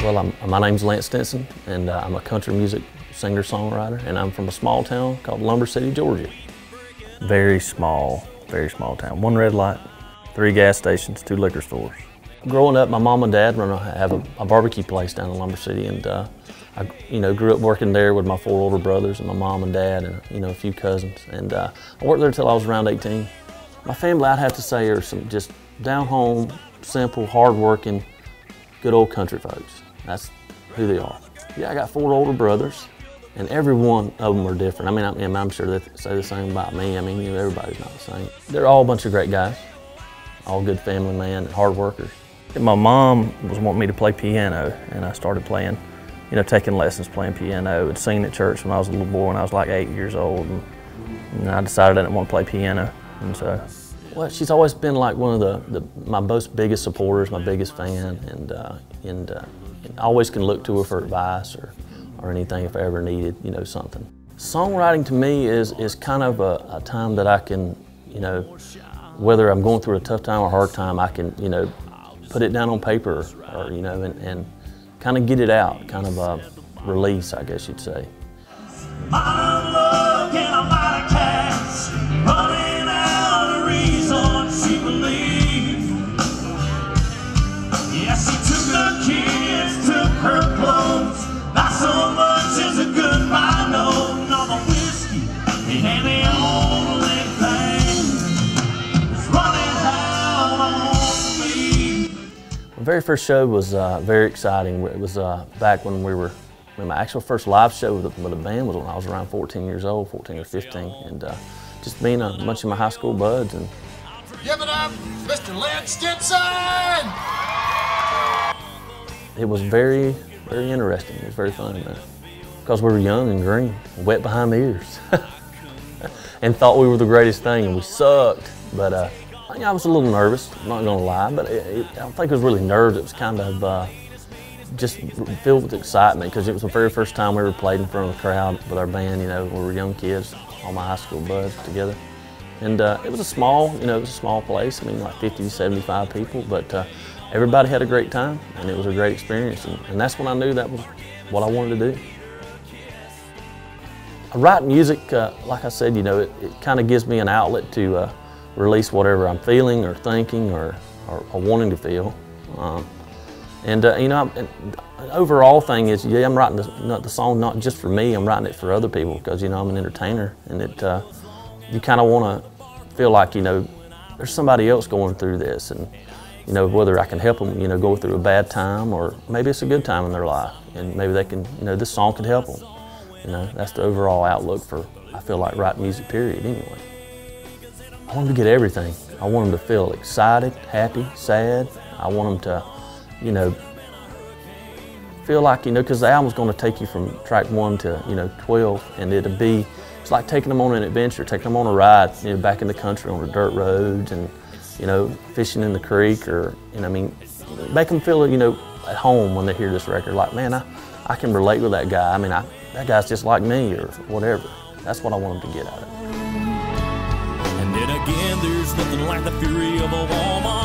Well, my name's Stinson, and I'm a country music singer-songwriter, and I'm from a small town called Lumber City, Georgia. Very small town. 1 red light, 3 gas stations, 2 liquor stores. Growing up, my mom and dad have a barbecue place down in Lumber City, and I grew up working there with my 4 older brothers and my mom and dad and a few cousins. And I worked there until I was around 18. My family, I'd have to say, are some just down-home, simple, hard-working, good old country folks. That's who they are. Yeah, I got 4 older brothers, and every one of them are different. I mean, I'm sure they say the same about me. I mean, everybody's not the same. They're all a bunch of great guys, all good family men, hard workers. My mom was wanting me to play piano, and I started playing, taking lessons playing piano and singing at church when I was a little boy, when I was like 8 years old. And I decided I didn't want to play piano, and so. Well, she's always been like one of my most biggest supporters, my biggest fan, and I always can look to her for advice or anything if I ever needed, something. Songwriting to me is kind of a time that I can, whether I'm going through a tough time or hard time, I can, put it down on paper or and kind of get it out, kind of a release, I guess you'd say. The very first show was very exciting. It was back when my actual first live show with a band was when I was around 14 years old, 14 or 15, and just being a bunch of my high school buds. And give it up, Mr. Stinson! It was very, very interesting. It was very fun, because we were young and green, wet behind the ears, and thought we were the greatest thing, and we sucked. But I was a little nervous, I'm not gonna lie, but I don't think it was really nerves. It was kind of just filled with excitement, because it was the very first time we ever played in front of a crowd with our band. We were young kids, all my high school buds together. And it was a small, place. I mean, like 50, 75 people, but everybody had a great time, and it was a great experience. And that's when I knew that was what I wanted to do. I write music, like I said, it kind of gives me an outlet to release whatever I'm feeling or thinking or wanting to feel. An overall thing is, yeah, I'm writing the song not just for me, I'm writing it for other people, because, I'm an entertainer, and you kind of want to feel like, there's somebody else going through this, and, whether I can help them, go through a bad time, or maybe it's a good time in their life, and maybe they can, this song could help them. That's the overall outlook for, I feel like, writing music, period, anyway. I want them to get everything. I want them to feel excited, happy, sad. I want them to, feel like, because the album's going to take you from track 1 to, 12, and it's like taking them on an adventure, taking them on a ride, back in the country on the dirt roads, and, fishing in the creek, or, make them feel, at home when they hear this record. Like, man, I can relate with that guy. I mean, that guy's just like me, or whatever. That's what I want them to get out of it. And then again, there's nothing like the fury of a woman.